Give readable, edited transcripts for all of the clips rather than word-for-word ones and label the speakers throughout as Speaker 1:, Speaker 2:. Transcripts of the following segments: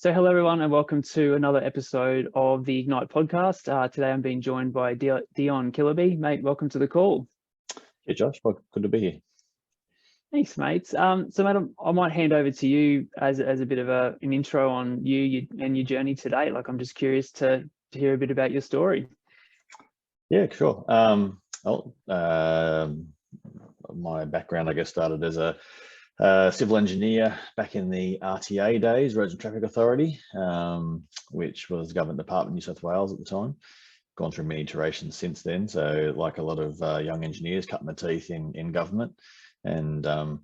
Speaker 1: So hello everyone and welcome to another episode of the Ignite podcast. Today I'm being joined by Dion Killiby. Mate, welcome to the call.
Speaker 2: Hey Josh, well, good to be here.
Speaker 1: Thanks, mates. So mate, I might hand over to you as a bit of an intro on you and your journey today. Like, I'm just curious to hear a bit about your story.
Speaker 2: Yeah, sure. My background, I guess, started as a civil engineer back in the RTA days, Roads and Traffic Authority, which was the government department in New South Wales at the time. Gone through many iterations since then. So like a lot of young engineers, cutting the teeth in government, and it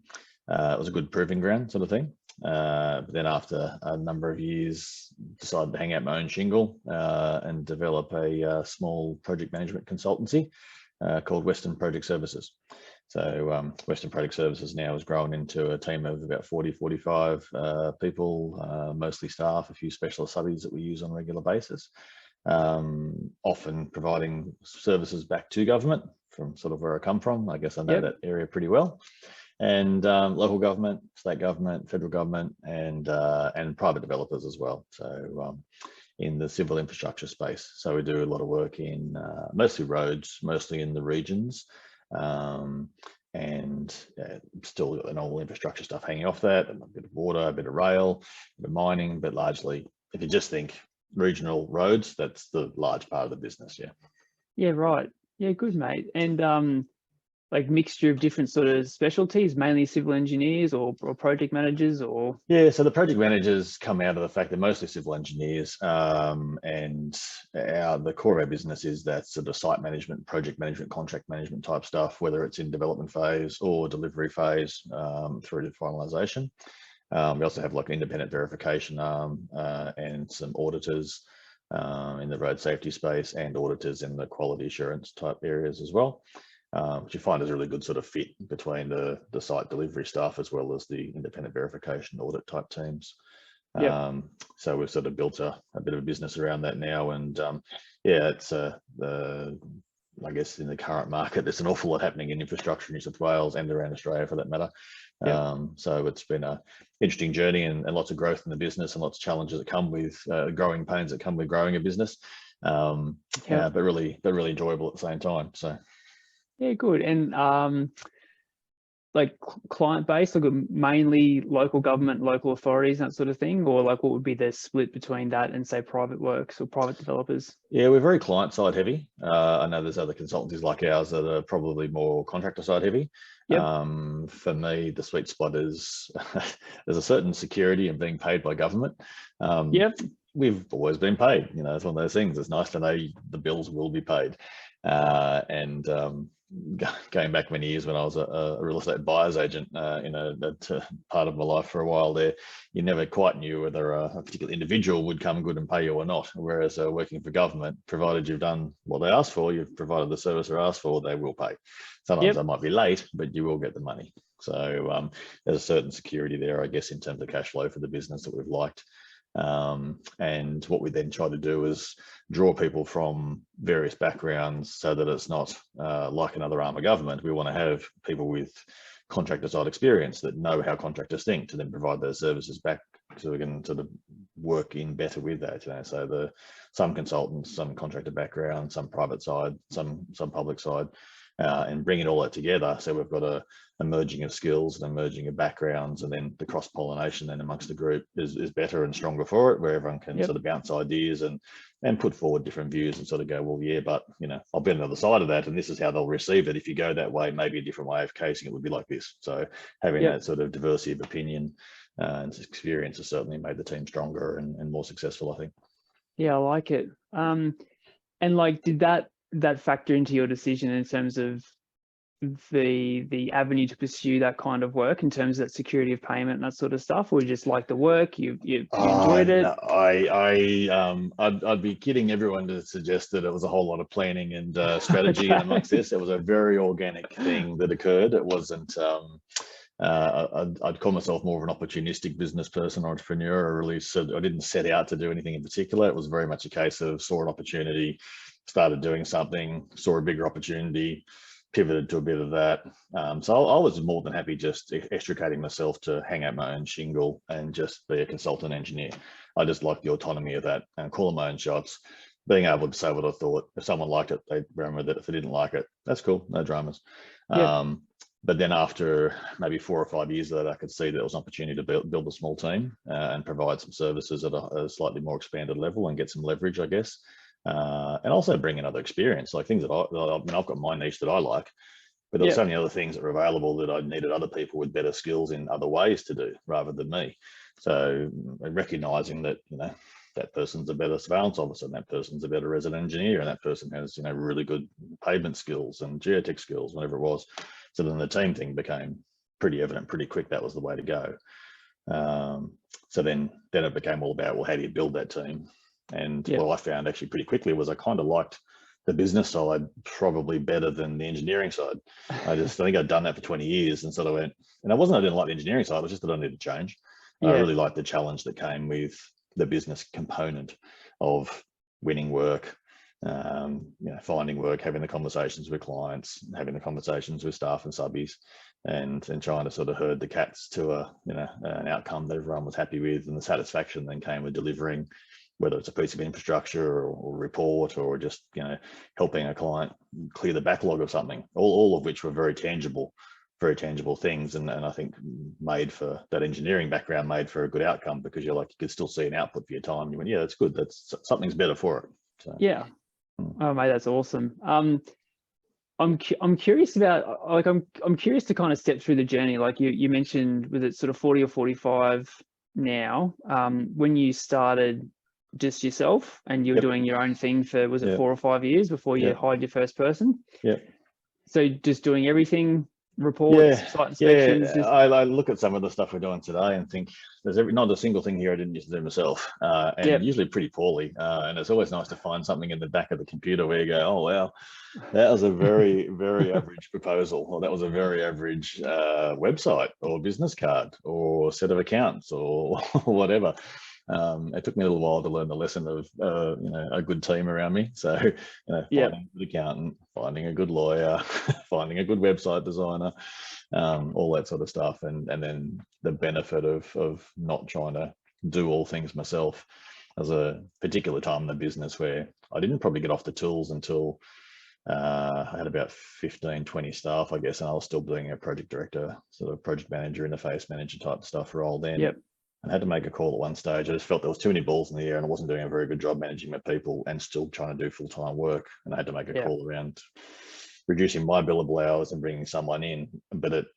Speaker 2: was a good proving ground sort of thing. But then after a number of years, decided to hang out my own shingle and develop a small project management consultancy called Western Project Services. So Western Project Services now has grown into a team of about 40, 45 people, mostly staff, a few specialist subbies that we use on a regular basis, often providing services back to government from sort of where I come from. I guess I know that area pretty well. And local government, state government, federal government, and private developers as well. So in the civil infrastructure space. So we do a lot of work in mostly roads, mostly in the regions, and still got an old infrastructure stuff hanging off that, a bit of water, a bit of rail, a bit of mining, but largely, if you just think regional roads, that's the large part of the business.
Speaker 1: Yeah, right. Yeah, good, mate. And like mixture of different sort of specialties, mainly civil engineers or project managers, or?
Speaker 2: Yeah, so the project managers come out of the fact they're mostly civil engineers, and the core of our business is that sort of site management, project management, contract management type stuff, whether it's in development phase or delivery phase through to finalisation. We also have like an independent verification arm and some auditors in the road safety space and auditors in the quality assurance type areas as well. Which you find is a really good sort of fit between the site delivery staff as well as the independent verification audit type teams. So we've sort of built a bit of a business around that now, and yeah, it's I guess in the current market, there's an awful lot happening in infrastructure in New South Wales and around Australia for that matter. So it's been an interesting journey and lots of growth in the business and lots of challenges that come with growing pains that come with growing a business, but really enjoyable at the same time. So.
Speaker 1: Yeah, good. And like client base, like mainly local government, local authorities, that sort of thing, or like what would be the split between that and say private works or private developers?
Speaker 2: Yeah, we're very client side heavy. I know there's other consultancies like ours that are probably more contractor side heavy. For me, the sweet spot is there's a certain security in being paid by government. We've always been paid. You know, it's one of those things. It's nice to know the bills will be paid. Going back many years when I was a real estate buyer's agent, that part of my life for a while there, you never quite knew whether a particular individual would come good and pay you or not. Whereas working for government, provided you've done what they asked for, you've provided the service they're asked for, they will pay. Sometimes they might be late, but you will get the money. So there's a certain security there, I guess, in terms of cash flow for the business that we've liked. And what we then try to do is draw people from various backgrounds so that it's not like another arm of government. We want to have people with contractor side experience that know how contractors think to then provide those services back so we can sort of work in better with that. You know? So some consultants, some contractor background, some private side, some public side, and bringing all that together. So we've got a merging of skills and a merging of backgrounds, and then the cross-pollination then amongst the group is better and stronger for it, where everyone can sort of bounce ideas and put forward different views and sort of go, well, yeah, but you know, I'll be on the other side of that, and this is how they'll receive it. If you go that way, maybe a different way of casing it would be like this. So having that sort of diversity of opinion and experience has certainly made the team stronger and more successful, I think.
Speaker 1: Yeah, I like it. And like, did that factor into your decision in terms of the avenue to pursue that kind of work in terms of that security of payment and that sort of stuff, or just like the work you enjoyed it?
Speaker 2: No, I'd be kidding everyone to suggest that it was a whole lot of planning and strategy amongst this. It was a very organic thing that occurred. It wasn't I'd call myself more of an opportunistic business person, entrepreneur. I didn't set out to do anything in particular. It was very much a case of saw an opportunity, started doing something, saw a bigger opportunity, pivoted to a bit of that. So I was more than happy just extricating myself to hang out my own shingle and just be a consultant engineer. I just liked the autonomy of that and calling my own shots, being able to say what I thought. If someone liked it, they'd run with it. If they didn't like it, that's cool, no dramas.
Speaker 1: Yeah.
Speaker 2: But then after maybe 4 or 5 years of that, I could see there was an opportunity to build a small team and provide some services at a slightly more expanded level and get some leverage, I guess. And also bring in other experience, like things that I mean, I've got my niche that I like, but there were so many other things that were available that I needed other people with better skills in other ways to do rather than me. So recognizing that, you know, that person's a better surveillance officer, and that person's a better resident engineer, and that person has, you know, really good pavement skills and geotech skills, whatever it was. So then the team thing became pretty evident pretty quick. That was the way to go. So then it became all about, well, how do you build that team? And what I found actually pretty quickly was I kind of liked the business side probably better than the engineering side. I think I'd done that for 20 years, and sort of went, and it wasn't I didn't like the engineering side, it was just that I needed to change. I really liked the challenge that came with the business component of winning work, you know, finding work, having the conversations with clients, having the conversations with staff and subbies, and trying to sort of herd the cats to a, you know, an outcome that everyone was happy with, and the satisfaction then came with delivering, whether it's a piece of infrastructure or report, or just, you know, helping a client clear the backlog of something, all of which were very tangible things. And I think made for that engineering background, made for a good outcome, because you're like, you could still see an output for your time. You went, yeah, that's good. That's something's better for it. So,
Speaker 1: yeah. Oh, mate, that's awesome. I'm curious about, like, I'm curious to kind of step through the journey. Like you mentioned, was it sort of 40 or 45 now? When you started just yourself and you were doing your own thing for, was it 4 or 5 years before you hired your first person?
Speaker 2: Yeah.
Speaker 1: So just doing everything, reports, site inspections.
Speaker 2: I look at some of the stuff we're doing today and think there's not a single thing here I didn't used to do myself, and usually pretty poorly. And it's always nice to find something in the back of the computer where you go, oh wow, that was a very, very average proposal, or that was a very average website or business card or set of accounts or whatever. It took me a little while to learn the lesson of, you know, a good team around me. So, you know, finding a good accountant, finding a good lawyer, finding a good website designer, all that sort of stuff. And then the benefit of not trying to do all things myself. There's a particular time in the business where I didn't probably get off the tools until I had about 15, 20 staff, I guess, and I was still doing a project director, sort of project manager, interface manager type stuff role then. And had to make a call at one stage. I just felt there was too many balls in the air and I wasn't doing a very good job managing my people and still trying to do full-time work. And I had to make a call around reducing my billable hours and bringing someone in. But it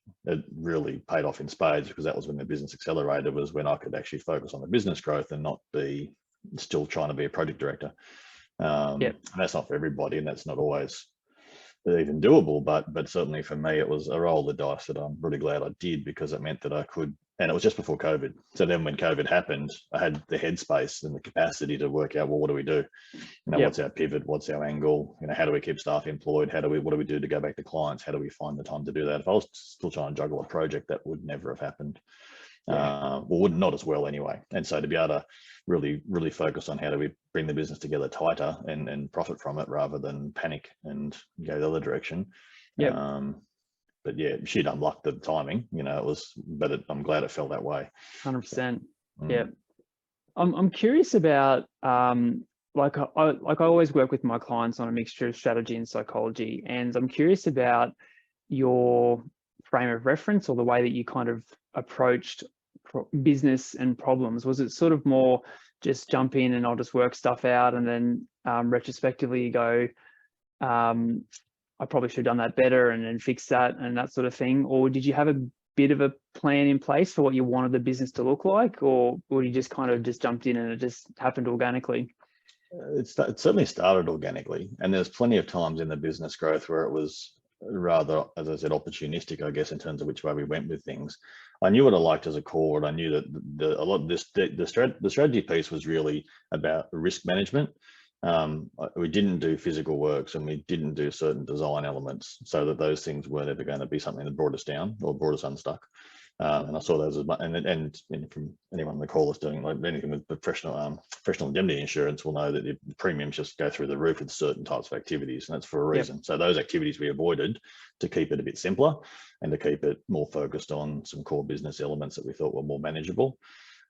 Speaker 2: really paid off in spades, because that was when the business accelerated, was when I could actually focus on the business growth and not be still trying to be a project director. And that's not for everybody, and that's not always even doable, but certainly for me, it was a roll of the dice that I'm really glad I did, because it meant that I could. And it was just before COVID. So then when COVID happened, I had the headspace and the capacity to work out, well, what do we do? You know, what's our pivot? What's our angle? You know, how do we keep staff employed? What do we do to go back to clients? How do we find the time to do that? If I was still trying to juggle a project, that would never have happened. Well, not as well anyway. And so to be able to really, really focus on how do we bring the business together tighter and profit from it rather than panic and go the other direction. But yeah, she'd unlocked the timing, you know, it was, but I'm glad it fell that way.
Speaker 1: 100%. Yeah. I'm curious about, like I always work with my clients on a mixture of strategy and psychology. And I'm curious about your frame of reference, or the way that you kind of approached business and problems. Was it sort of more just jump in and I'll just work stuff out, and then retrospectively you go, I probably should have done that better and then fix that and that sort of thing? Or did you have a bit of a plan in place for what you wanted the business to look like, or you just kind of just jumped in and it just happened organically?
Speaker 2: It certainly started organically, and there's plenty of times in the business growth where it was rather, as I said, opportunistic, I guess, in terms of which way we went with things. I knew what I liked as a core, and I knew that a lot of the strategy piece was really about risk management. We didn't do physical works, and we didn't do certain design elements, so that those things weren't ever going to be something that brought us down or brought us unstuck. And I saw those as much, and from anyone on the call that's doing like anything with professional indemnity insurance will know that the premiums just go through the roof with certain types of activities, and that's for a reason. So those activities we avoided to keep it a bit simpler and to keep it more focused on some core business elements that we thought were more manageable.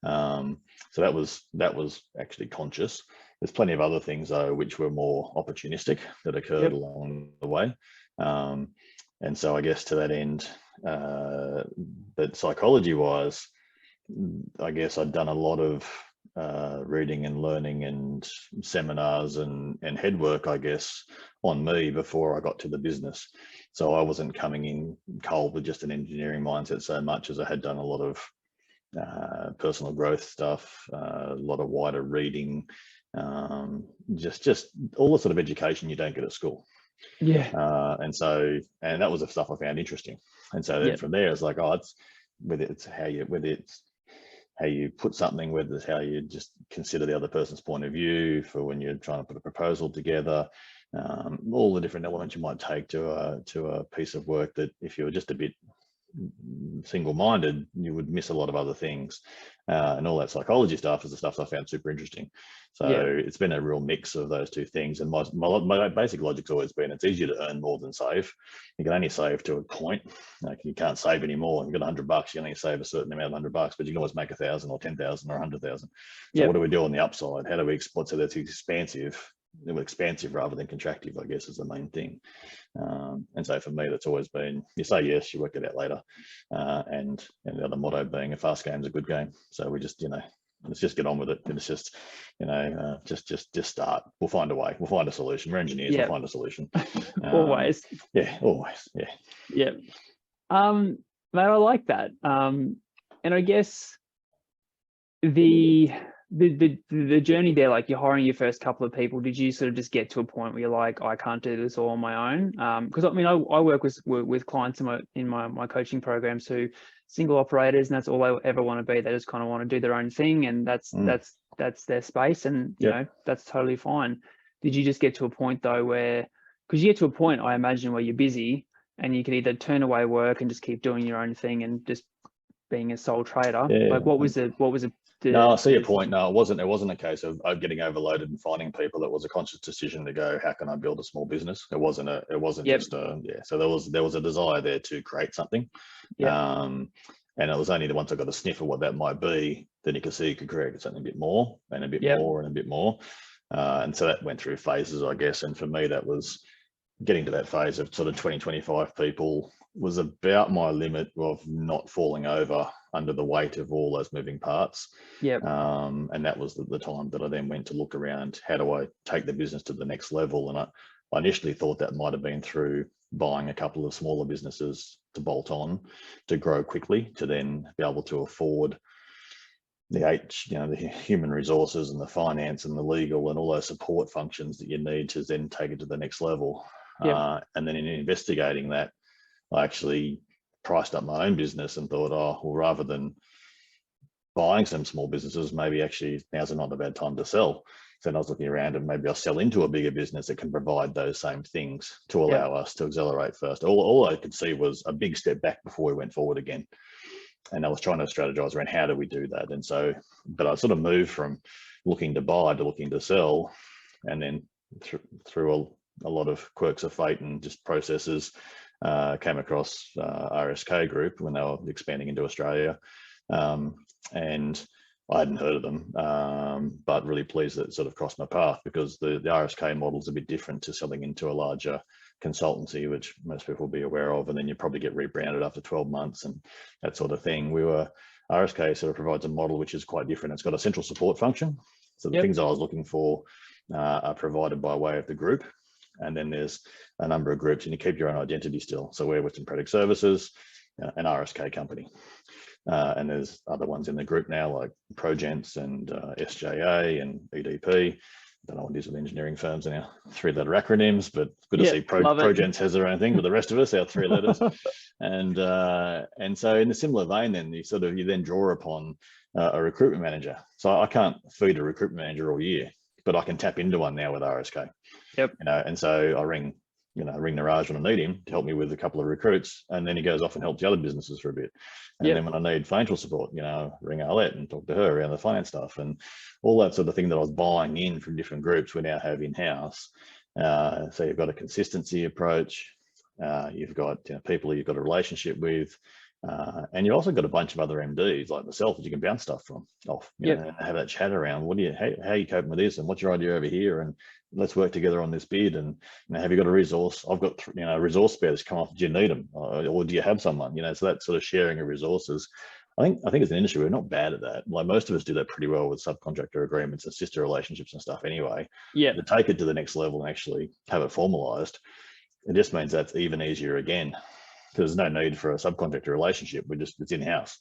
Speaker 2: So that was actually conscious. There's plenty of other things though which were more opportunistic that occurred along the way. And so I guess to that end, but psychology wise, I guess I'd done a lot of reading and learning and seminars and head work, I guess, on me before I got to the business. So I wasn't coming in cold with just an engineering mindset so much as I had done a lot of personal growth stuff, a lot of wider reading, just all the sort of education you don't get at school. And that was the stuff I found interesting. And so then from there, it's like, oh, it's whether it's how you put something, whether it's how you just consider the other person's point of view for when you're trying to put a proposal together, all the different elements you might take to a piece of work that if you were just a bit single-minded, you would miss a lot of other things, and all that psychology stuff is the stuff I found super interesting. So it's been a real mix of those two things. And my basic logic's always been it's easier to earn more than save. You can only save to a point. Like you can't save anymore. You've got $100, you can only save a certain amount of $100, but you can always make 1,000 or 10,000 or 100,000. So what do we do on the upside? How do we exploit so that's expansive rather than contractive, I guess, is the main thing. And so for me, that's always been, you say yes, you work it out later. And the other motto being a fast game's a good game. So we just, let's just get on with it. And it's just, just start. We'll find a way. We'll find a solution. We're engineers. We'll find a solution.
Speaker 1: Always.
Speaker 2: Yeah, always. Yeah.
Speaker 1: Yeah. Mate, I like that. And I guess the journey there, like you're hiring your first couple of people, did you sort of just get to a point where you're like, I can't do this all on my own? Because I mean, I work with clients in my coaching programs who single operators, and that's all they ever want to be. They just kind of want to do their own thing, and that's their space, and you know, that's totally fine. Did you just get to a point though where, because you get to a point, I imagine, where you're busy and you can either turn away work and just keep doing your own thing and just being a sole trader? Like what was it? No,
Speaker 2: I see your point. No, it wasn't a case of getting overloaded and finding people. It was a conscious decision to go, how can I build a small business? It wasn't just so there was a desire there to create something. And it was only once I got a sniff of what that might be, then you could see you could create something a bit more and a bit more and a bit more. And so that went through phases, I guess. And for me, that was getting to that phase of sort of 20, 25 people was about my limit of not falling over under the weight of all those moving parts. And that was the time that I then went to look around, how do I take the business to the next level? And I initially thought that might have been through buying a couple of smaller businesses to bolt on, to grow quickly, to then be able to afford the human resources and the finance and the legal and all those support functions that you need to then take it to the next level. And then in investigating that, I actually priced up my own business and thought, oh, well, rather than buying some small businesses, maybe actually now's not a bad time to sell. So then I was looking around and maybe I'll sell into a bigger business that can provide those same things to allow us to accelerate first. All I could see was a big step back before we went forward again. And I was trying to strategize around how do we do that? And so, but I sort of moved from looking to buy to looking to sell. And then through a lot of quirks of fate and just processes, came across RSK Group when they were expanding into Australia. And I hadn't heard of them, but really pleased that it sort of crossed my path, because the RSK model is a bit different to selling into a larger consultancy, which most people will be aware of, and then you probably get rebranded after 12 months and that sort of thing. RSK sort of provides a model which is quite different. It's got a central support function. So the things I was looking for are provided by way of the group. And then there's a number of groups and you keep your own identity still. So we're Western Product Services, an RSK company. And there's other ones in the group now like Progents and SJA and EDP. I don't know what it is with engineering firms and our 3-letter acronyms, but good to see Progents has their own thing, but the rest of us, our 3 letters. And so in a similar vein, then you then draw upon a recruitment manager. So I can't feed a recruitment manager all year, but I can tap into one now with RSK. And so I ring ring Niraj when I need him to help me with a couple of recruits, and then he goes off and helps the other businesses for a bit. And then when I need financial support, ring Arlette and talk to her around the finance stuff and all that sort of thing that I was buying in from different groups we now have in-house. So you've got a consistency approach, you've got people you've got a relationship with, and you've also got a bunch of other MDs like myself that you can bounce stuff off, and have that chat around. How are you coping with this, and what's your idea over here, and let's work together on this bid. And have you got a resource? I've got a resource spare that's come off. Do you need them, or do you have someone? So that sort of sharing of resources. I think as an industry we're not bad at that. Like most of us do that pretty well with subcontractor agreements and sister relationships and stuff anyway. To take it to the next level and actually have it formalized, it just means that's even easier again, because there's no need for a subcontractor relationship. It's in-house.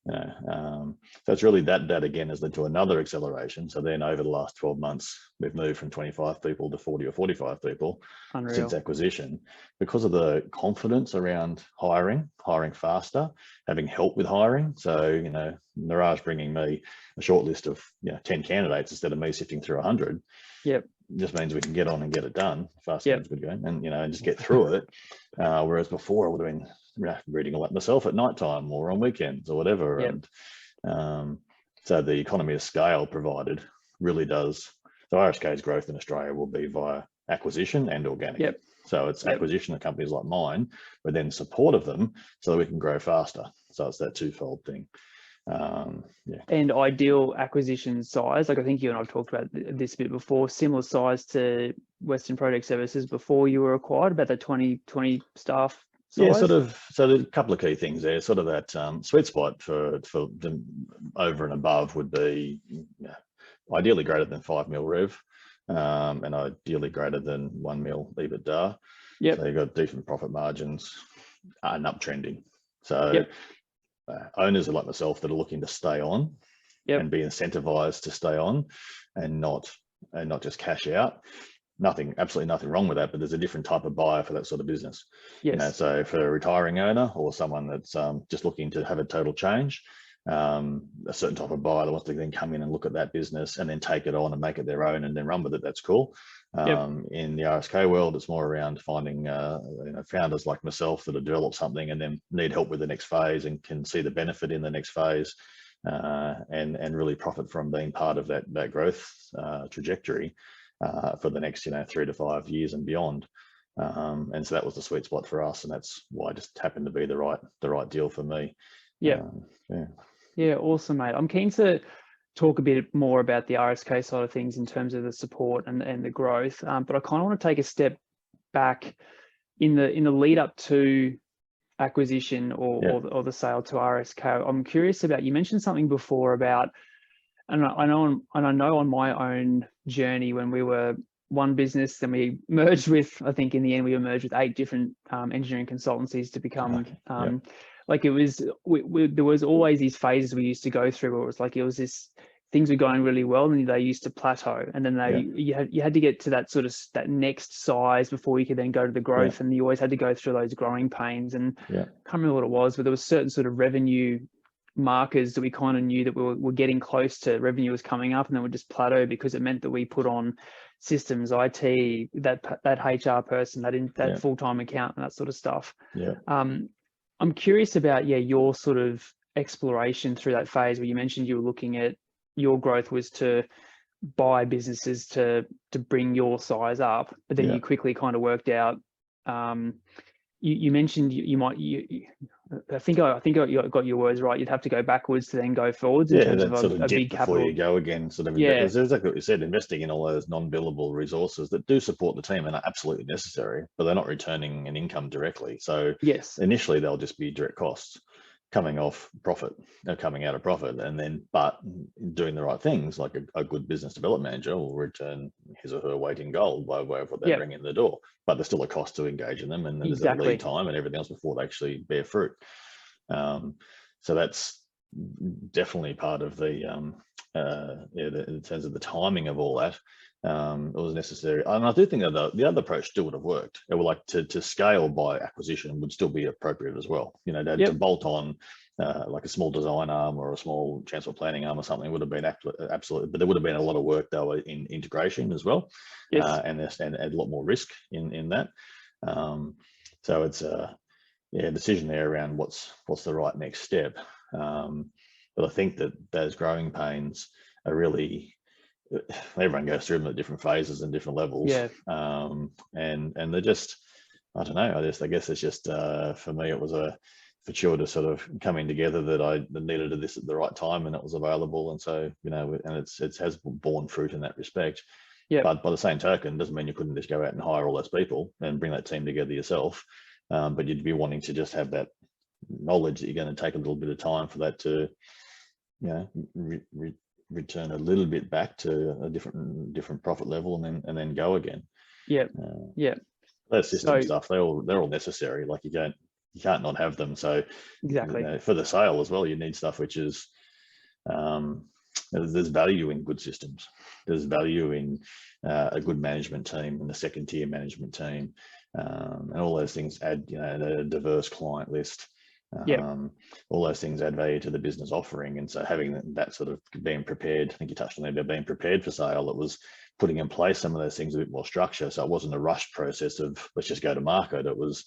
Speaker 2: So it's really that again has led to another acceleration. So then over the last 12 months, we've moved from 25 people to 40 or 45 people. Unreal. Since acquisition, because of the confidence around hiring faster, having help with hiring. So, Niraj bringing me a short list of 10 candidates instead of me sifting through 100. Just means we can get on and get it done faster. It's good going, and just get through it. Whereas before I would have been reading a lot myself at night time or on weekends or whatever. And so the economy of scale provided really does. So RSK's growth in Australia will be via acquisition and organic. So it's acquisition of companies like mine, but then support of them so that we can grow faster. So it's that twofold thing. And
Speaker 1: ideal acquisition size, like I think you and I've talked about this a bit before, similar size to Western Project Services before you were acquired, about the 20 staff size?
Speaker 2: So there's a couple of key things there. Sort of that sweet spot for the over and above would be ideally greater than 5 mil rev, and ideally greater than 1 mil EBITDA. So you've got decent profit margins and uptrending. So owners like myself that are looking to stay on and be incentivized to stay on and not just cash out. Absolutely nothing wrong with that, but there's a different type of buyer for that sort of business. So for a retiring owner or someone that's just looking to have a total change, a certain type of buyer that wants to then come in and look at that business and then take it on and make it their own and then run with it, that's cool. In the RSK world, it's more around finding founders like myself that have developed something and then need help with the next phase and can see the benefit in the next phase, and really profit from being part of that growth trajectory for the next 3 to 5 years and beyond. And so that was the sweet spot for us, and that's why it just happened to be the right deal for me.
Speaker 1: Awesome, mate. I'm keen to talk a bit more about the RSK side of things in terms of the support and the growth, but I kind of want to take a step back in the lead up to acquisition or the sale to RSK. I'm curious about, you mentioned something before about, and I know on my own journey when we were one business, then we merged with, I think in the end we were merged with 8 different engineering consultancies to become like it was, there was always these phases we used to go through where it was this, things were going really well and they used to plateau, and then you had to get to that sort of that next size before you could then go to the growth, and you always had to go through those growing pains. And I can't remember what it was, but there was certain sort of revenue markers that we kind of knew that we were getting close to, revenue was coming up, and then we just plateau because it meant that we put on systems, IT, that HR person, that full-time accountant, that sort of stuff. I'm curious about your sort of exploration through that phase where you mentioned you were looking at your growth was to buy businesses to bring your size up, but then you quickly kind of worked out. You mentioned I think I got your words right. You'd have to go backwards to then go forwards in terms of a big capital.
Speaker 2: Before you go again, sort of. It's exactly what you said. Investing in all those non-billable resources that do support the team and are absolutely necessary, but they're not returning an income directly. So initially they'll just be direct costs coming off profit, coming out of profit, and then but doing the right things, like a good business development manager will return his or her weight in gold by way of what they bring in the door. But there's still a cost to engage in them, and then there's a lead time and everything else before they actually bear fruit. So that's definitely part of the in terms of the timing of all that. It was necessary, and I do think that the other approach still would have worked. It would like to scale by acquisition would still be appropriate as well. To bolt on like a small design arm or a small transport planning arm or something would have been absolutely, but there would have been a lot of work though in integration as well, and a lot more risk in that. So it's a decision there around what's the right next step. But I think that those growing pains are really, everyone goes through them at different phases and different levels.
Speaker 1: Yeah.
Speaker 2: And they're just, I don't know, I guess it's just, for me, it was a fortuitous sort of coming together that I needed this at the right time and it was available. And so, you know, and it has borne fruit in that respect.
Speaker 1: Yeah.
Speaker 2: But by the same token, doesn't mean you couldn't just go out and hire all those people and bring that team together yourself. But you'd be wanting to just have that knowledge that you're going to take a little bit of time for that to, you know, return a little bit back to a different profit level, and then go again.
Speaker 1: Yeah.
Speaker 2: That system stuff, they're all necessary. Like you can't not have them. So
Speaker 1: exactly,
Speaker 2: you know, for the sale as well, you need stuff which is, there's value in good systems. There's value in a good management team and a second tier management team, and all those things add, you know, a diverse client list. All those things add value to the business offering. And so having that sort of being prepared, I think you touched on it, about being prepared for sale, it was putting in place some of those things a bit more structure. So it wasn't a rushed process of let's just go to market. It was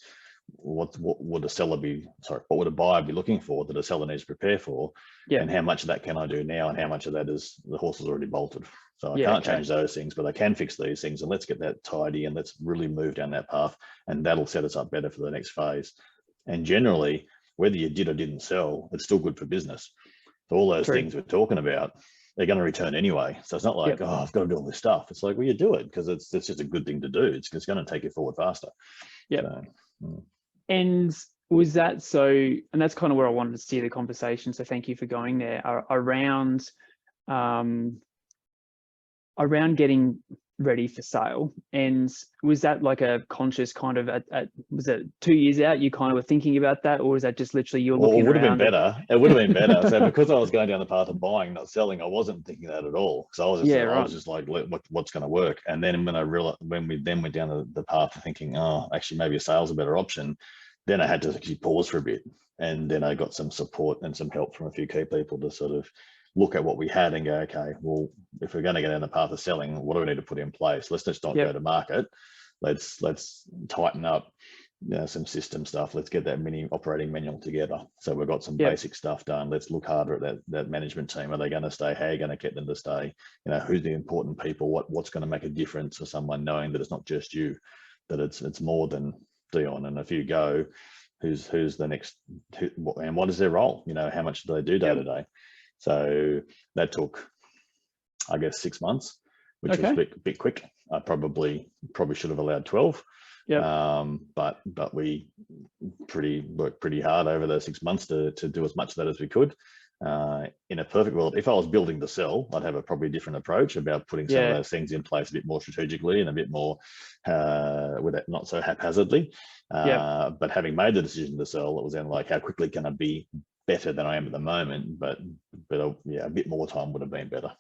Speaker 2: what would a seller be, sorry, what would a buyer be looking for that a seller needs to prepare for? And how much of that can I do now, and how much of that is the horse is already bolted. So I can't change those things, but I can fix these things, and let's get that tidy and let's really move down that path, and that'll set us up better for the next phase. And generally, whether you did or didn't sell, it's still good for business. So all those things we're talking about, they're going to return anyway. So it's not like, oh, I've got to do all this stuff. It's like, well, you do it because it's just a good thing to do. It's going to take you forward faster.
Speaker 1: And was that so, and that's kind of where I wanted to steer the conversation. So thank you for going there around getting ready for sale. And was that like a conscious kind of, was it 2 years out, you kind of were thinking about that? Or was that just literally you're looking
Speaker 2: around? It would have been better. So because I was going down the path of buying, not selling, I wasn't thinking that at all. So I was just like, what's going to work? And then when I realized, when we then went down the path of thinking, oh, actually maybe a sale's a better option, then I had to actually pause for a bit. And then I got some support and some help from a few key people to sort of look at what we had and go, okay, well, if we're going to go down the path of selling, what do we need to put in place? Let's just not go to market. Let's tighten up, you know, some system stuff. Let's get that mini operating manual together. So we've got some basic stuff done. Let's look harder at that management team. Are they going to stay? How are you going to get them to stay? You know, who's the important people? What's going to make a difference for someone knowing that it's not just you, that it's more than Dion. And if you go, who's the next, and what is their role? You know, how much do they do day to day? So that took, I guess, 6 months, which was a bit quick. I probably should have allowed 12. But we worked pretty hard over those 6 months to do as much of that as we could. In a perfect world, if I was building to sell, I'd have a probably different approach about putting some of those things in place a bit more strategically and a bit more with it, not so haphazardly. But having made the decision to sell, it was then like, how quickly can I be better than I am at the moment? But a bit more time would have been better.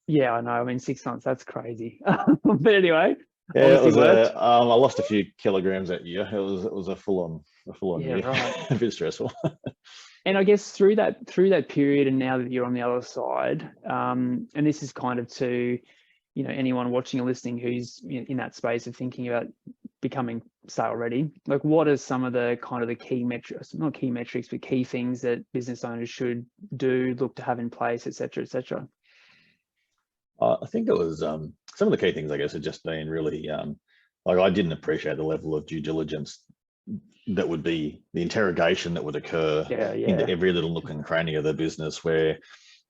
Speaker 1: Yeah, I know. I mean, 6 months, that's crazy. But anyway,
Speaker 2: it was I lost a few kilograms that year. It was a full on year.
Speaker 1: Right.
Speaker 2: A bit stressful.
Speaker 1: And I guess through that period, and now that you're on the other side, and this is kind of to, you know, anyone watching or listening who's in that space of thinking about becoming sale ready, like what are some of the kind of the key metrics, not key metrics, but key things that business owners should do, look to have in place, et cetera, et cetera?
Speaker 2: I think it was some of the key things, I guess, had just been really, like I didn't appreciate the level of due diligence that would be, the interrogation that would occur into every little nook and cranny of the business, where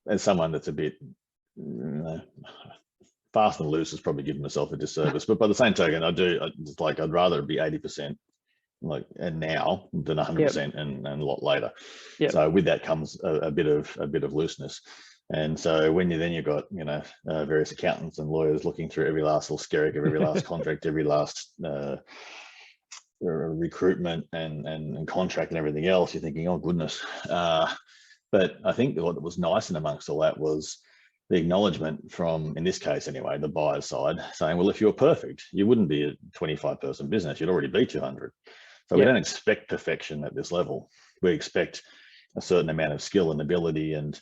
Speaker 2: as someone that's a bit fast and loose is probably giving myself a disservice. But by the same token, I'd rather be 80% like and now than 100% and a lot later. So with that comes a bit of looseness. And so when you've got, you know, various accountants and lawyers looking through every last little skerrick of every last contract, every last recruitment and contract and everything else, you're thinking, oh goodness. But I think what was nice and amongst all that was the acknowledgement from, in this case anyway, the buyer's side, saying, well, if you're perfect, you wouldn't be a 25-person business. You'd already be 200. So we don't expect perfection at this level. We expect a certain amount of skill and ability, and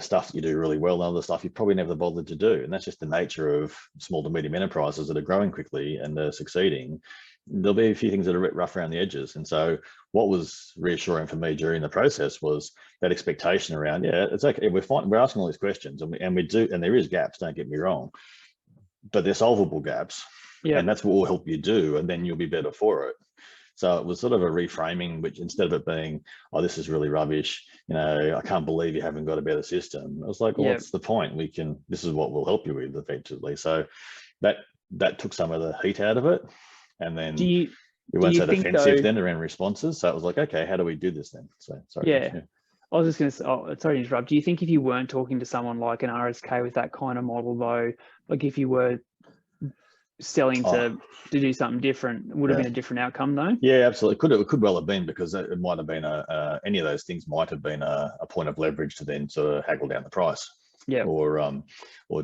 Speaker 2: stuff that you do really well, and other stuff you probably never bothered to do. And that's just the nature of small to medium enterprises that are growing quickly and they're succeeding. There'll be a few things that are a bit rough around the edges. And so what was reassuring for me during the process was that expectation around, yeah, it's okay, we're asking all these questions, and we do, and there is gaps, don't get me wrong, but they're solvable gaps.
Speaker 1: Yeah.
Speaker 2: And that's what will help you do, and then you'll be better for it. So it was sort of a reframing, which instead of it being, oh, this is really rubbish, I can't believe you haven't got a better system. I was like, well, what's the point? This is what we'll help you with effectively. So that took some of the heat out of it. And then we weren't so defensive then around responses. So it was like, okay, how do we do this then? So sorry.
Speaker 1: Yeah. I was just going to say, sorry to interrupt. Do you think if you weren't talking to someone like an RSK with that kind of model though, like if you were selling to do something different, would have been a different outcome though? Yeah,
Speaker 2: absolutely. It could well have been, because it might have been any of those things might have been a point of leverage to then sort of haggle down the price.
Speaker 1: Yeah.
Speaker 2: Or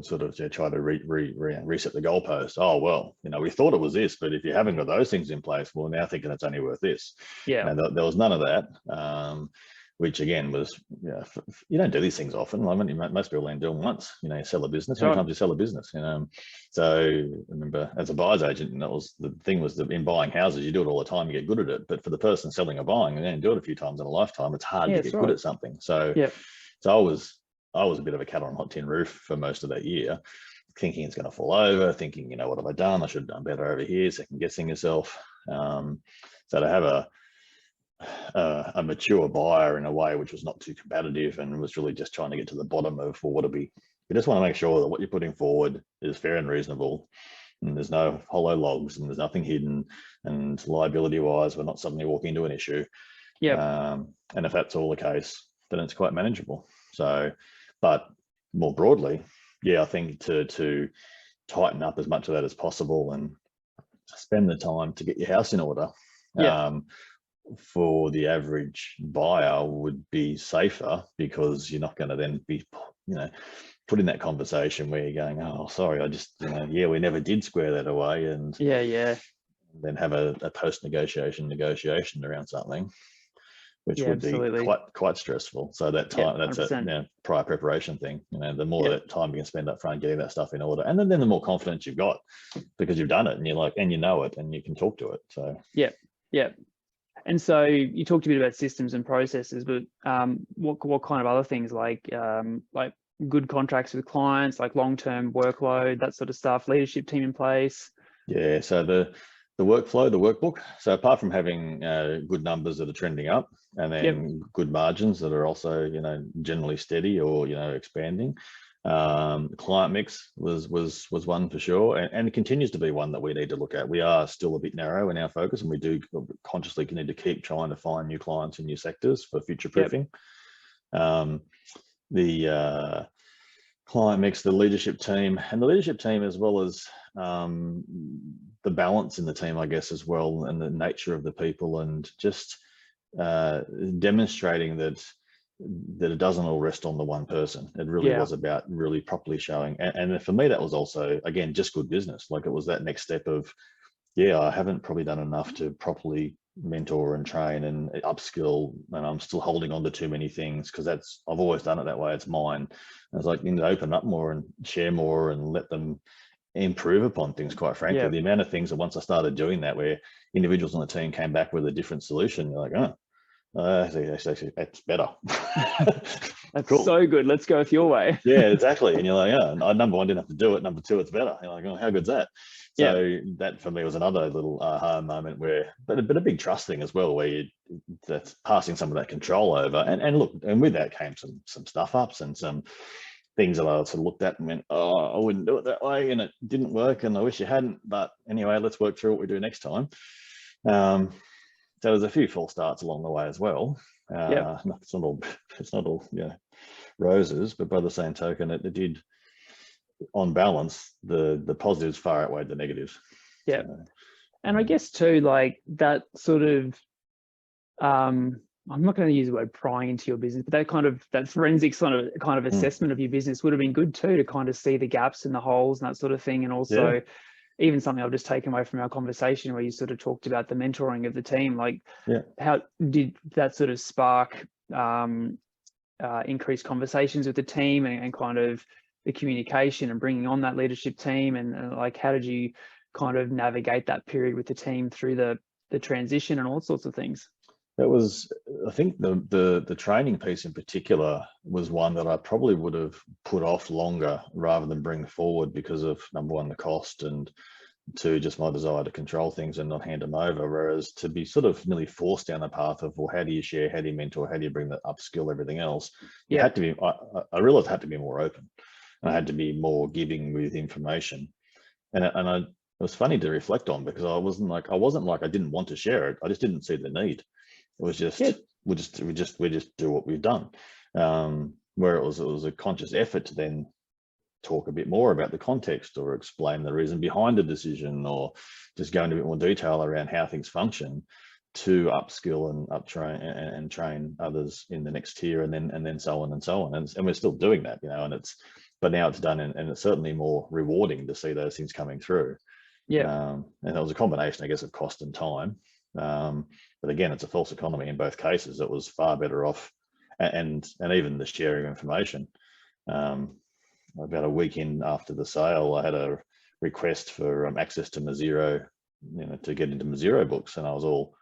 Speaker 2: sort of try to reset the goalpost. Oh, well, we thought it was this, but if you haven't got those things in place, well, now thinking it's only worth this.
Speaker 1: Yeah.
Speaker 2: And there was none of that. Which again was, you don't do these things often. I mean, most people only do them once. You sell a business. How many times you sell a business? So I remember as a buyer's agent, and that was the thing, was that in buying houses, you do it all the time, you get good at it. But for the person selling or buying, and then do it a few times in a lifetime, it's hard to get good at something. So I was a bit of a cat on a hot tin roof for most of that year, thinking it's going to fall over, thinking, what have I done? I should have done better over here, second guessing yourself. So to have a mature buyer in a way which was not too competitive and was really just trying to get to the bottom of, well, what we just want to make sure that what you're putting forward is fair and reasonable, and there's no hollow logs, and there's nothing hidden, and liability wise, we're not suddenly walking into an issue. And if that's all the case, then it's quite manageable. So, but more broadly, I think to tighten up as much of that as possible and spend the time to get your house in order. For the average buyer would be safer, because you're not going to then be, put in that conversation where you're going, oh, sorry, I just, we never did square that away, and then have a post-negotiation around something, which would be quite stressful. So that time, that's a prior preparation thing. The more that time you can spend up front getting that stuff in order, and then the more confidence you've got, because you've done it and you know it and you can talk to it. So
Speaker 1: And so you talked a bit about systems and processes, but what kind of other things, like good contracts with clients, like long-term workload, that sort of stuff, leadership team in place?
Speaker 2: Yeah, so the workflow, the workbook. So apart from having good numbers that are trending up, and then good margins that are also, generally steady or, expanding. Client mix was one for sure, and it continues to be one that we need to look at. We are still a bit narrow in our focus, and we do consciously need to keep trying to find new clients in new sectors for future proofing. The client mix, the leadership team, as well as the balance in the team, I guess, as well, and the nature of the people, and just demonstrating that it doesn't all rest on the one person. It really was about really properly showing. And for me, that was also, again, just good business. Like, it was that next step of, I haven't probably done enough to properly mentor and train and upskill, and I'm still holding on to too many things, because I've always done it that way. It's mine. And it's like, you need to open up more and share more and let them improve upon things, quite frankly. The amount of things that once I started doing that, where individuals on the team came back with a different solution, you're like, actually, that's better.
Speaker 1: That's cool. So good. Let's go with your way.
Speaker 2: Yeah, exactly. And you're like, number one, didn't have to do it. Number two, it's better. You're like, oh, how good's that? So that for me was another little aha moment, but a big trust thing as well, where that's passing some of that control over. And look, and with that came some stuff ups and some things that I sort of looked at and went, oh, I wouldn't do it that way, and it didn't work, and I wish you hadn't. But anyway, let's work through what we do next time. So there's a few false starts along the way as well. It's not all roses, but by the same token, it did, on balance, the positives far outweighed the negatives.
Speaker 1: And I guess too, like that sort of, I'm not going to use the word prying into your business, but that forensic kind of assessment of your business would have been good too, to kind of see the gaps and the holes and that sort of thing, and also even something I've just taken away from our conversation where you sort of talked about the mentoring of the team, like how did that sort of spark increased conversations with the team and kind of the communication and bringing on that leadership team, and like how did you kind of navigate that period with the team through the transition and all sorts of things?
Speaker 2: That was, I think the training piece in particular was one that I probably would have put off longer rather than bring forward because of, number one, the cost, and two, just my desire to control things and not hand them over. Whereas to be sort of nearly forced down the path of, well, how do you share, how do you mentor, how do you bring that upskill, everything else? You had to be, I realized I had to be more open. I had to be more giving with information. And it was funny to reflect on, because I wasn't like I didn't want to share it. I just didn't see the need. It was just, we just do what we've done. Where it was a conscious effort to then talk a bit more about the context or explain the reason behind the decision, or just go into a bit more detail around how things function to upskill and uptrain and train others in the next tier, and then so on and so on. And we're still doing that, but now it's done, and it's certainly more rewarding to see those things coming through. And it was a combination, I guess, of cost and time. But again, it's a false economy in both cases. It was far better off, and even the sharing of information. About a week in after the sale, I had a request for access to Maziro, to get into Maziro books, and I was all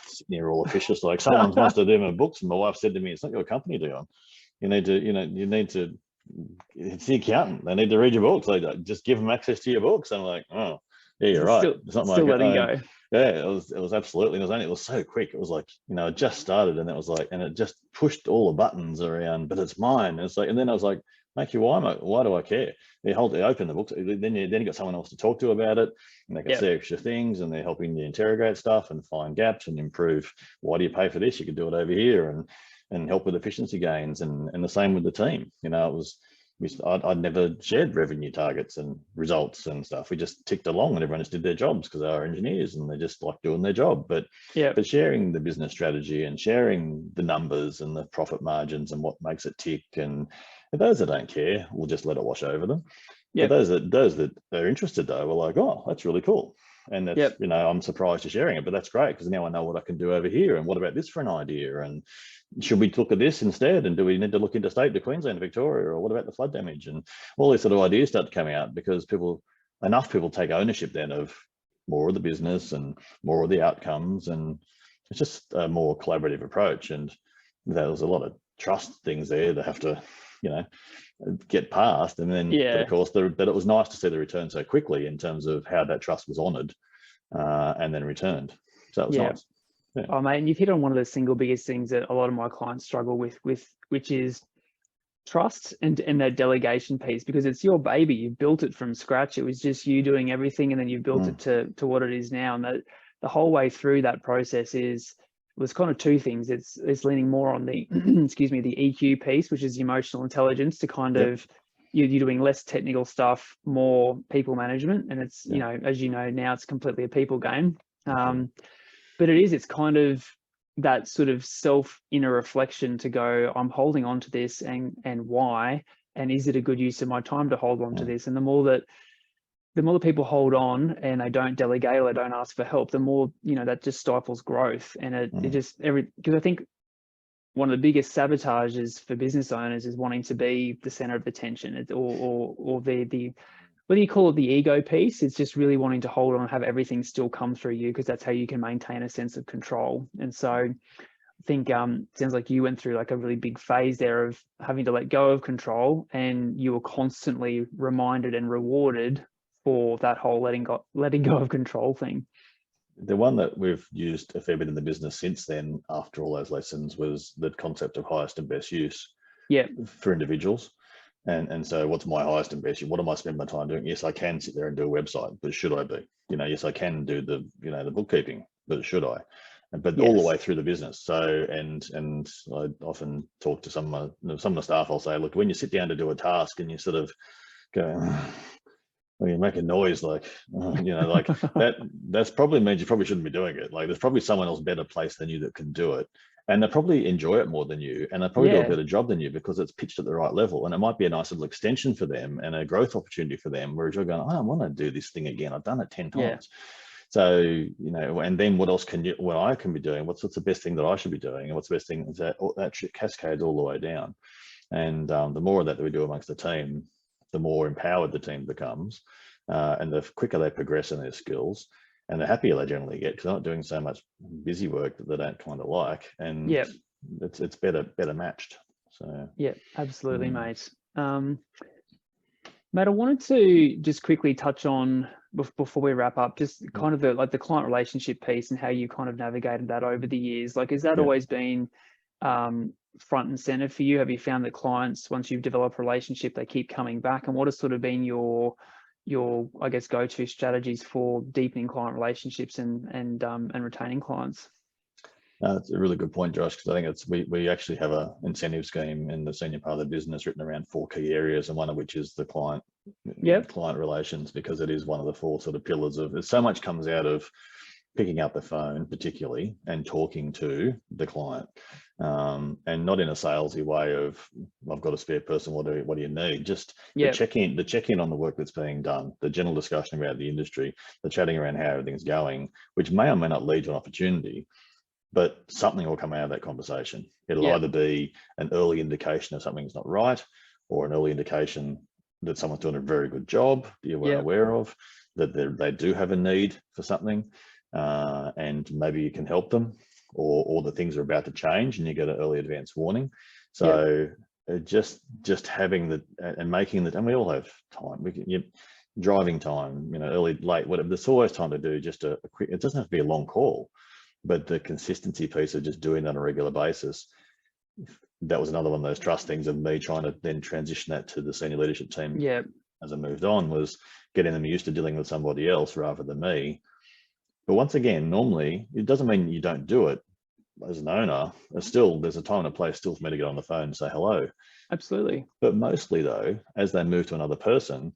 Speaker 2: sitting here all officious, like, someone wants to do my books, and my wife said to me, "It's not your company, Dion. You need to. It's the accountant. They need to read your books. Like, just give them access to your books." And I'm like, oh, yeah, you're right.
Speaker 1: Still letting go.
Speaker 2: Yeah, it was absolutely. And it was so quick. It was like, it just started, and it was like, and it just pushed all the buttons around. But it's mine. And it's like, and then I was like, make you why do I care? They open the books. Then you got someone else to talk to about it, and they can see extra things, and they're helping you interrogate stuff and find gaps and improve. Why do you pay for this? You could do it over here, and help with efficiency gains, and the same with the team. I'd never shared revenue targets and results and stuff. We just ticked along, and everyone just did their jobs because they are engineers and they just like doing their job. But sharing the business strategy and sharing the numbers and the profit margins and what makes it tick, and those that don't care, we'll just let it wash over them. But those that are interested, though, were like, oh, that's really cool. And that's, I'm surprised you're sharing it, but that's great, because now I know what I can do over here. And what about this for an idea? And should we look at this instead? And do we need to look into state to Queensland, Victoria? Or what about the flood damage? And all these sort of ideas start to come out, because enough people take ownership then of more of the business and more of the outcomes. And it's just a more collaborative approach. And there was a lot of trust things there that have to, get past. And then, but of course, but it was nice to see the return so quickly in terms of how that trust was honoured and then returned. So that was nice. Yeah.
Speaker 1: Oh, mate, and you've hit on one of the single biggest things that a lot of my clients struggle with, which is trust and that delegation piece, because it's your baby. You built it from scratch. It was just you doing everything, and then you built it to what it is now. And the whole way through that process was kind of two things. It's leaning more on the excuse me, the EQ piece, which is emotional intelligence, to kind of you're doing less technical stuff, more people management. And it's as you know now, it's completely a people game. But it's kind of that sort of inner reflection to go, I'm holding on to this, and why, and is it a good use of my time to hold on to this? And the more that people hold on and they don't delegate or they don't ask for help, the more, that just stifles growth. And because I think one of the biggest sabotages for business owners is wanting to be the center of attention, or the whether you call it the ego piece, it's just really wanting to hold on and have everything still come through you, because that's how you can maintain a sense of control. And so I think it sounds like you went through like a really big phase there of having to let go of control, and you were constantly reminded and rewarded for that whole letting go of control thing.
Speaker 2: The one that we've used a fair bit in the business since then, after all those lessons, was the concept of highest and best use for individuals. And so what's my highest and best use? What am I spending my time doing? Yes, I can sit there and do a website, but should I be? Yes, I can do the bookkeeping, but should I? But all the way through the business. So, and I often talk to some of the staff. I'll say, look, when you sit down to do a task and you sort of go, well, you make a noise like that's probably means you probably shouldn't be doing it. Like, there's probably someone else better placed than you that can do it. and they probably enjoy it more than you, and they probably do a
Speaker 1: Yeah.
Speaker 2: better job than you because it's pitched at the right level, and it might be a nice little extension for them and a growth opportunity for them, whereas you're going, I don't want to do this thing again, I've done it 10
Speaker 1: Yeah.
Speaker 2: times. So, and then what else what I can be doing, what's the best thing that I should be doing, and what's the best thing that cascades all the way down. And the more of that we do amongst the team, the more empowered the team becomes, and the quicker they progress in their skills, and the happier they generally get, because they're not doing so much busy work that they don't kind of like, and
Speaker 1: Yeah.
Speaker 2: it's better matched. So
Speaker 1: yeah, absolutely, mate. Matt, I wanted to just quickly touch on, before we wrap up, just kind of the client relationship piece and how you kind of navigated that over the years. Like, has that always been front and center for you? Have you found that clients, once you've developed a relationship, they keep coming back? And what has sort of been your I guess go-to strategies for deepening client relationships and retaining clients?
Speaker 2: That's a really good point, Josh, because I think we actually have a incentive scheme in the senior part of the business written around 4 key areas, and one of which is the client relations, because it is one of the 4 sort of pillars of it. So much comes out of picking up the phone, particularly, and talking to the client, and not in a salesy way of, I've got a spare person, what do you need? Just the check-in on the work that's being done, the general discussion about the industry, the chatting around how everything's going, which may or may not lead to an opportunity, but something will come out of that conversation. It'll either be an early indication of something's not right, or an early indication that someone's doing a very good job that you weren't aware of, that they do have a need for something, and maybe you can help them, or the things are about to change and you get an early advance warning. So just having the, and making the, and we all have time, driving time, early, late, whatever, there's always time to do just a quick, it doesn't have to be a long call, but the consistency piece of just doing that on a regular basis, that was another one of those trust things of me trying to then transition that to the senior leadership team as I moved on, was getting them used to dealing with somebody else rather than me. But once again, normally, it doesn't mean you don't do it as an owner. There's a time and a place still for me to get on the phone and say hello.
Speaker 1: Absolutely.
Speaker 2: But mostly though, as they move to another person,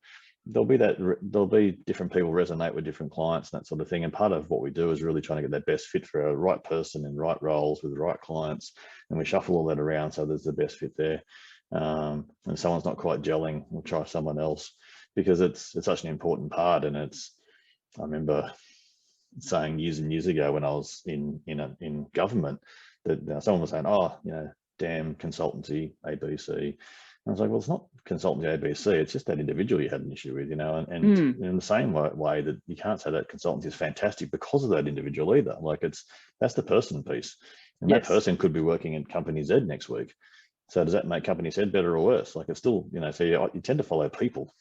Speaker 2: there'll be different people resonate with different clients and that sort of thing. And part of what we do is really trying to get that best fit for a right person in right roles with the right clients. And we shuffle all that around so there's the best fit there. And someone's not quite gelling, we'll try someone else, because it's such an important part. And I remember saying years and years ago when I was in government that someone was saying, damn consultancy, ABC. I was like, well, it's not consultancy ABC, it's just that individual you had an issue with, and in the same way that you can't say that consultancy is fantastic because of that individual either. Like, that's the person piece. And that person could be working in Company Z next week. So does that make Company Z better or worse? Like, it's still, so you tend to follow people,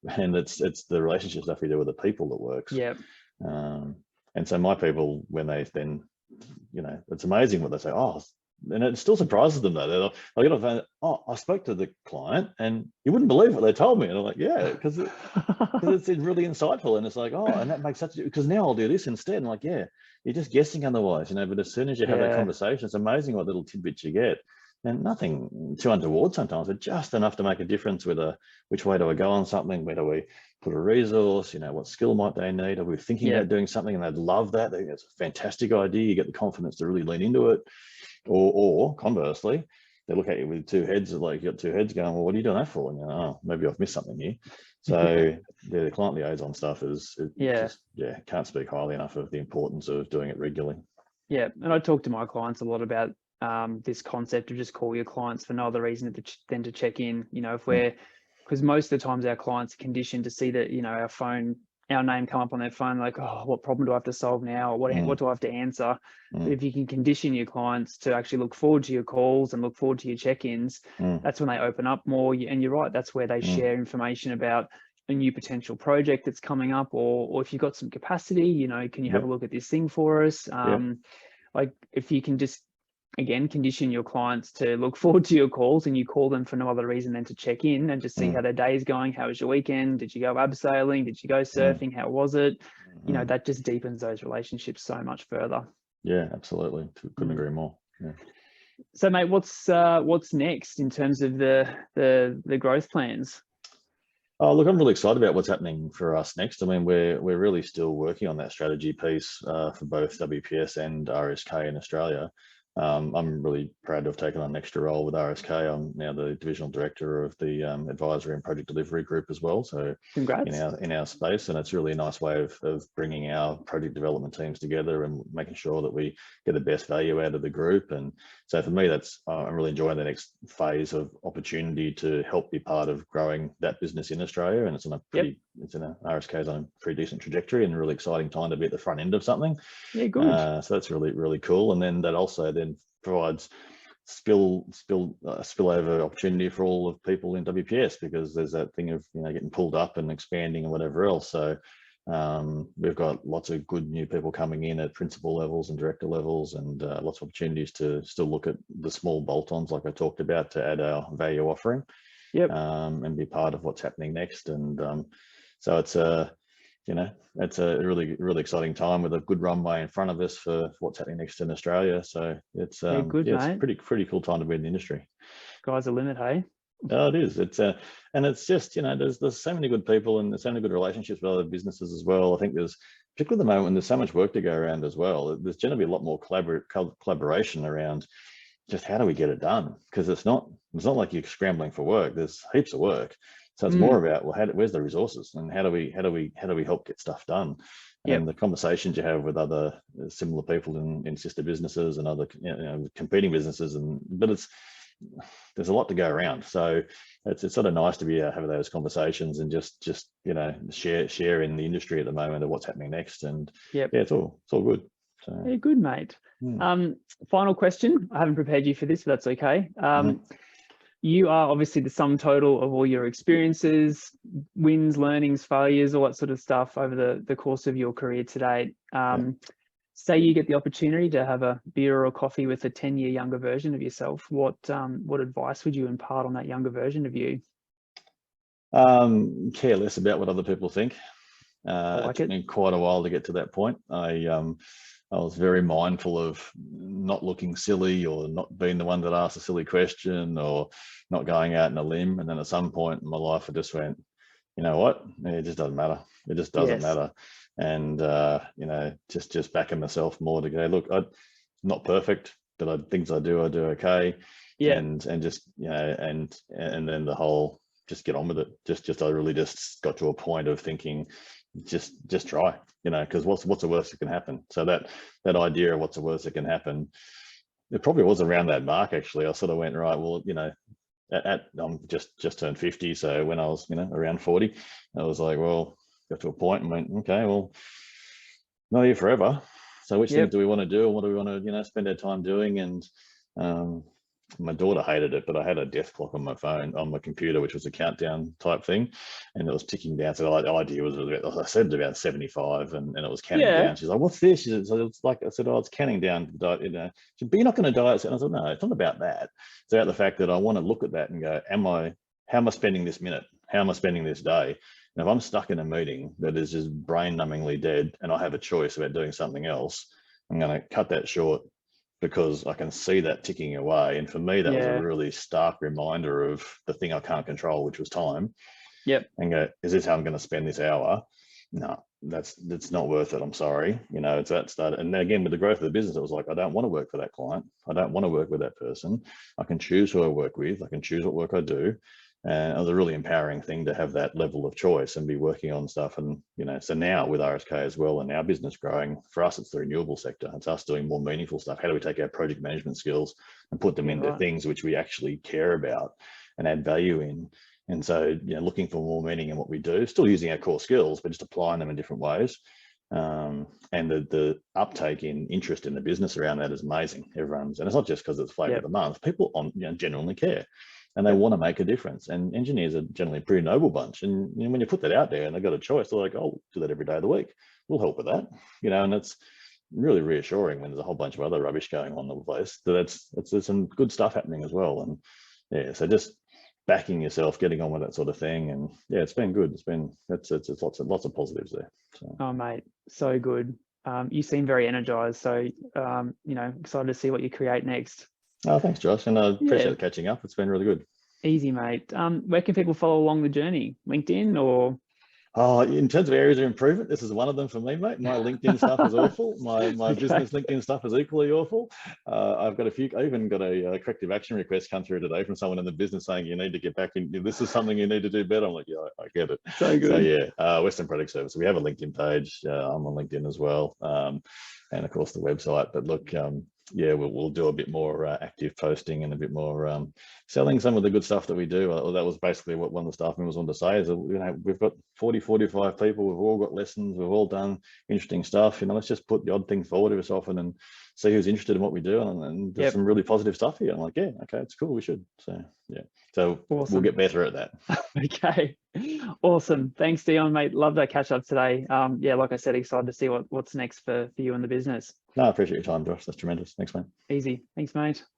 Speaker 2: and it's the relationship stuff you do with the people that works. And so my people, when they then, it's amazing what they say, and it still surprises them though. They'll get off and, I spoke to the client and you wouldn't believe what they told me. And I'm like, yeah, because it's really insightful. And it's like, and that makes such, because now I'll do this instead. And like, yeah, you're just guessing otherwise, but as soon as you have that conversation, it's amazing what little tidbits you get. And nothing too untoward sometimes, but just enough to make a difference with which way do I go on something? Where do we put a resource? What skill might they need? Are we thinking about doing something and they'd love that? They think it's a fantastic idea. You get the confidence to really lean into it. Or conversely, they look at you with 2 heads, like you got 2 heads going, well, what are you doing that for? And maybe I've missed something here. So the client liaison stuff can't speak highly enough of the importance of doing it regularly. Yeah.
Speaker 1: And I talk to my clients a lot about this concept of just call your clients for no other reason than to check in, because most of the times our clients are conditioned to see that, our name come up on their phone, like, what problem do I have to solve now? Or what do I have to answer? But if you can condition your clients to actually look forward to your calls and look forward to your check-ins, that's when they open up more. And you're right, that's where they share information about a new potential project that's coming up, or if you've got some capacity, can you have a look at this thing for us? Like, if you can just, again, condition your clients to look forward to your calls, and you call them for no other reason than to check in and just see how their day is going. How was your weekend? Did you go abseiling? Did you go surfing? How was it? That just deepens those relationships so much further.
Speaker 2: Yeah, absolutely. Couldn't agree more. Yeah.
Speaker 1: So, mate, what's next in terms of the growth plans?
Speaker 2: Oh, look, I'm really excited about what's happening for us next. I mean, we're really still working on that strategy piece for both WPS and RSK in Australia. I'm really proud to have taken on an extra role with RSK. I'm now the divisional director of the advisory and project delivery group as well. So
Speaker 1: Congrats.
Speaker 2: in our space, and it's really a nice way of bringing our project development teams together and making sure that we get the best value out of the group. And so for me, that's I'm really enjoying the next phase of opportunity to help be part of growing that business in Australia. And it's on a pretty, RSK's on a pretty decent trajectory, and a really exciting time to be at the front end of something.
Speaker 1: Yeah, good.
Speaker 2: So that's really cool. And then that also then provides spillover opportunity for all of people in WPS, because there's that thing of getting pulled up and expanding and whatever else. So we've got lots of good new people coming in at principal levels and director levels, and lots of opportunities to still look at the small bolt-ons like I talked about to add our value offering.
Speaker 1: Yep.
Speaker 2: And be part of what's happening next. And so it's it's a really exciting time with a good runway in front of us for what's happening next in Australia. So it's it's pretty cool time to be in the industry.
Speaker 1: Sky's the limit, hey?
Speaker 2: Oh, it is. It's and it's just there's so many good people, and there's so many good relationships with other businesses as well. I think there's, particularly at the moment when there's so much work to go around as well, there's generally a lot more collaboration around just how do we get it done, because it's not like you're scrambling for work. There's heaps of work. So it's more about, well, where's the resources, and how do we help get stuff done? And the conversations you have with other similar people in sister businesses and other competing businesses, but there's a lot to go around. So it's sort of nice to be having those conversations and just share in the industry at the moment of what's happening next. And it's all good. So
Speaker 1: yeah, good, mate. Final question. I haven't prepared you for this, but that's okay. You are obviously the sum total of all your experiences, wins, learnings, failures, all that sort of stuff over the course of your career to date. Say you get the opportunity to have a beer or a coffee with a 10-year younger version of yourself. What advice would you impart on that younger version of you?
Speaker 2: Care less about what other people think. It took me quite a while to get to that point. I was very mindful of not looking silly, or not being the one that asked a silly question, or not going out on a limb. And then at some point in my life, I just went, you know what? It just doesn't matter. It just doesn't matter. And, just backing myself more to go, look, I'm not perfect, but things I do okay.
Speaker 1: Yeah.
Speaker 2: And just, and then the whole, just get on with it. I really just got to a point of thinking, just try, because what's the worst that can happen? So that idea of what's the worst that can happen, it probably was around that mark, actually. I sort of went, right, well, I'm just turned 50. So when I was, around 40, I was like, well, got to a point and went, okay, well, not here forever. So which things do we want to do? And what do we want to, spend our time doing? And my daughter hated it, but I had a death clock on my phone, on my computer, which was a countdown type thing, and it was ticking down. So the idea was, I said about 75, and it was counting down. She's like, "What's this?" She said, "So it's like," I said, "Oh, it's counting down to die." She said, "But you're not going to die." And I said, "No, it's not about that. It's about the fact that I want to look at that and go, how am I spending this minute? How am I spending this day? And if I'm stuck in a meeting that is just brain-numbingly dead, and I have a choice about doing something else, I'm going to cut that short, because I can see that ticking away." And for me, that was a really stark reminder of the thing I can't control, which was time. And go, is this how I'm going to spend this hour? No, that's not worth it. I'm sorry. It's that start. And then again, with the growth of the business, it was like, I don't want to work for that client. I don't want to work with that person. I can choose who I work with. I can choose what work I do. And it was a really empowering thing to have that level of choice and be working on stuff. And, so now with RSK as well, and our business growing, for us, it's the renewable sector. It's us doing more meaningful stuff. How do we take our project management skills and put them into things which we actually care about and add value in? And so, looking for more meaning in what we do, still using our core skills, but just applying them in different ways. And the uptake in interest in the business around that is amazing. And it's not just because it's flavor of the month. People genuinely care. And they want to make a difference. And engineers are generally a pretty noble bunch. And when you put that out there and they've got a choice, they're like, "Oh, do that every day of the week. We'll help with that." And it's really reassuring when there's a whole bunch of other rubbish going on in the place. So there's some good stuff happening as well. And so just backing yourself, getting on with that sort of thing. And it's been good. It's lots of positives there. So.
Speaker 1: Oh, mate, so good. You seem very energized. So, excited to see what you create next.
Speaker 2: Oh, thanks, Josh. And I appreciate catching up. It's been really good.
Speaker 1: Easy, mate. Where can people follow along the journey? LinkedIn or?
Speaker 2: Oh, in terms of areas of improvement, this is one of them for me, mate. My LinkedIn stuff is awful. My
Speaker 1: Okay.
Speaker 2: business LinkedIn stuff is equally awful. I've got a few. I even got a corrective action request come through today from someone in the business saying you need to get back in. This is something you need to do better. I'm like, yeah, I get it.
Speaker 1: So
Speaker 2: So
Speaker 1: good.
Speaker 2: yeah, Western Product Service. We have a LinkedIn page. I'm on LinkedIn as well, and of course the website. But look, yeah, we'll do a bit more active posting and a bit more selling some of the good stuff that we do. That was basically what one of the staff members wanted to say is that, you know, we've got 40, 45 people. We've all got lessons. We've all done interesting stuff. You know, let's just put the odd thing forward every so often and see who's interested in what we do. And there's
Speaker 1: Yep.
Speaker 2: some really positive stuff here. I'm like, yeah, okay, it's cool. We should. So yeah, so
Speaker 1: Awesome.
Speaker 2: we'll get better at that.
Speaker 1: Okay. Awesome. Thanks, Dion, mate. Love that catch up today. Yeah, like I said, excited to see what's next for you and the business.
Speaker 2: No, I appreciate your time, Josh. That's tremendous. Thanks, man.
Speaker 1: Easy. Thanks, mate.